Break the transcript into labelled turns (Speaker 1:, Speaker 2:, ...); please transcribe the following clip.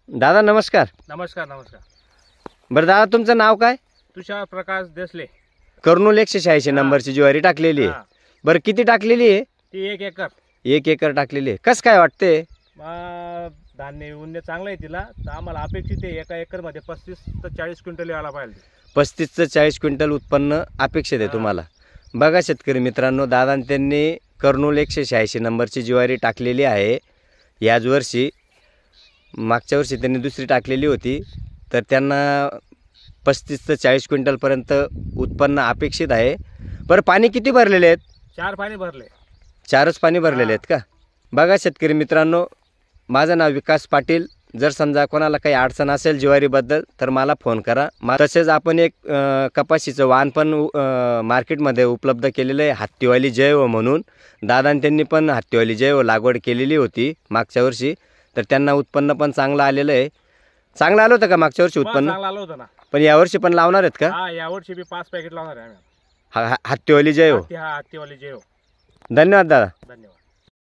Speaker 1: दादा नमस्कार.
Speaker 2: नमस्कार नमस्कार.
Speaker 1: बरं दादा तुमचं नाव काय?
Speaker 2: तुषार प्रकाश देसले.
Speaker 1: कर्नूल 186 नंबरची ज्वारी टाकलेली आहे. बरं किती टाकलेली आहे?
Speaker 2: ती 1 एकर.
Speaker 1: 1 एकर टाकलेली आहे. कसं काय वाटते?
Speaker 2: धान्य उन्ने चांगलं आहे तिला. तर आम्हाला अपेक्षित आहे एका एकरमध्ये 35 ते 40 क्विंटल यायला पाहिजे.
Speaker 1: 35 ते 40 क्विंटल उत्पन्न अपेक्षित आहे तुम्हाला. बघा शेतकरी मित्रांनो, दादा त्यांनी कर्नूल 186 नंबरची ज्वारी टाकलेली आहे. याच वर्षी मागच्या वर्षी त्यांनी दुसरी टाकलेली होती. तर त्यांना 35 ते 40 क्विंटलपर्यंत उत्पन्न अपेक्षित आहे. बरं पाणी किती भरलेले आहेत?
Speaker 2: 4 पाणी भरले.
Speaker 1: 4च पाणी भरलेले आहेत का? बघा शेतकरी मित्रांनो, माझं नाव विकास पाटील. जर समजा कोणाला काही अडचण असेल ज्वारीबद्दल तर मला फोन करा. तसेच आपण एक कपाशीचं वाण पण मार्केटमध्ये उपलब्ध केलेलं आहे, हत्तीवाली जैव म्हणून. दादांनी त्यांनी पण हत्तीवाली जैव लागवड केलेली होती मागच्या वर्षी. तर त्यांना उत्पन्न पण चांगलं आलेलं आहे. चांगलं आलं होतं का मागच्या वर्षी उत्पन्न?
Speaker 2: चांगलं आलं होतं ना.
Speaker 1: पण यावर्षी पण लावणार आहेत का?
Speaker 2: हा, यावर्षी बी 5 पॅकेट लावणार आहे आम्ही.
Speaker 1: हत्तीवाली जैव.
Speaker 2: हत्तीवाली जैव.
Speaker 1: धन्यवाद दादा.
Speaker 2: धन्यवाद.